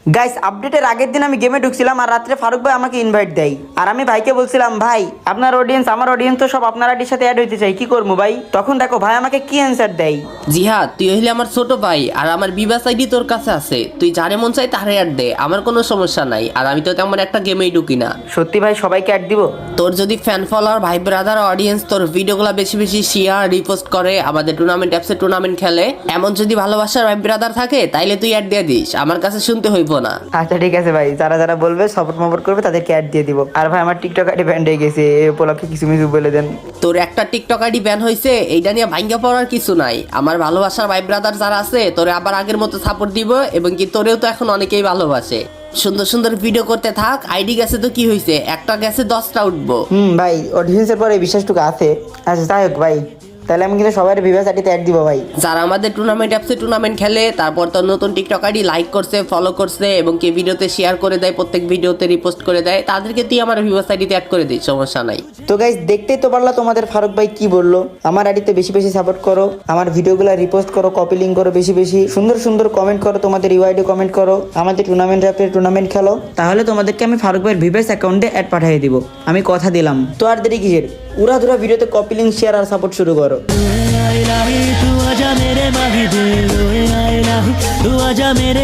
Guys আপডেটের আগের দিন আমি গেমে ঢুকছিলাম আর রাত্রে ফারুক ভাই আমাকে ইনভাইট দেয় আর আমি ভাইকে বলছিলাম ভাই আপনার অডিয়েন্স আমার অডিয়েন্স তো সব আপনার আইডির সাথে অ্যাড হইতে চাই কি করবো ভাই? তখন দেখো ভাই আমাকে কি অ্যান্সার দেয়। জিহাদ, তুই হইলে আমার ছোট ভাই আর আমার বিবাস আইডি তোর কাছে আছে, তুই যারে মন চাই তারে অ্যাড দে, আমার কোনো সমস্যা নাই। আর আমি তো তেমন একটা গেমেই ঢুকি না। সত্যি ভাই সবাইকে অ্যাড দিব? তোর যদি ফ্যান ফলোয়ার ভাই ব্রাদার অডিয়েন্স তোর ভিডিওগুলো বেশি বেশি শেয়ার রিপোস্ট করে, আমাদের টুর্নামেন্ট অ্যাপসে টুর্নামেন্ট খেলে, এমন যদি ভালোবাসার ভাই ব্রাদার থাকে তাইলে তুই অ্যাড দিয়ে দিস, আমার কাছে শুনতে হইব না। আচ্ছা ঠিক আছে ভাই, যারা যারা বলবে সাপোর্ট মাপোর্ট করবে তাদেরকে অ্যাড দিয়ে দিব। আর ভাই আমার টিকটক আইডি ব্যান্ড হয়ে গেছে, এই উপলক্ষে কিছু মিছু বলে দেন। তোর একটা টিকটক আইডি ব্যান হয়েছে, এইটা নিয়ে ভাঙ্গা পড়ার কিছু নাই। আমার ভালোবাসার ভাই ব্রাদার যারা আছে তোরে আবার আগের মতো সাপোর্ট দিব, এবং কি তোরেও তো এখন অনেকেই ভালোবাসে। সুন্দর সুন্দর ভিডিও করতে থাক, আইডি গেছে তো কি হয়েছে, একটা গেছে 10টা উঠবো। ভাই অডিয়েন্সের পরে বিশ্বাসটুকু আছে। আচ্ছা যাই হোক ভাই, তাহলে আমি কিন্তু সবাই ভিভাস আইডিতে অ্যাড দিব ভাই। যারা আমাদের টুর্নামেন্ট অ্যাপসে টুর্নামেন্ট খেলে, তারপর তোর নতুন টিকটক আইডি লাইক করছে, ফলো করছে, এবং কি ভিডিওতে শেয়ার করে দেয়, প্রত্যেক ভিডিওতে রিপোস্ট করে দেয়, তাদেরকে তুই আমার ভিভাস আইডিতে অ্যাড করে দিস, সমস্যা নাই। তো গাইস দেখতেই তো পারলা তোমাদের ফারুক ভাই কি বললো। আমার আইডিতে বেশি বেশি সাপোর্ট করো, আমার ভিডিওগুলো রিপোস্ট করো, কপি লিঙ্ক করো, বেশি বেশি সুন্দর সুন্দর কমেন্ট করো, তোমাদের ইউআইডি কমেন্ট করো, আমাদের টুর্নামেন্ট অ্যাপে টুর্নামেন্ট খেলো, তাহলে তোমাদেরকে আমি ফারুক ভাইয়ের ভিভাস অ্যাকাউন্টে অ্যাড পাঠিয়ে দিব, আমি কথা দিলাম। তো আর দেরি কিসের, উড়াধুরা ভিডিওতে কপি লিঙ্ক শেয়ার আর সাপোর্ট শুরু করো। तू आजा मेरे माही दिल, तू आजा मेरे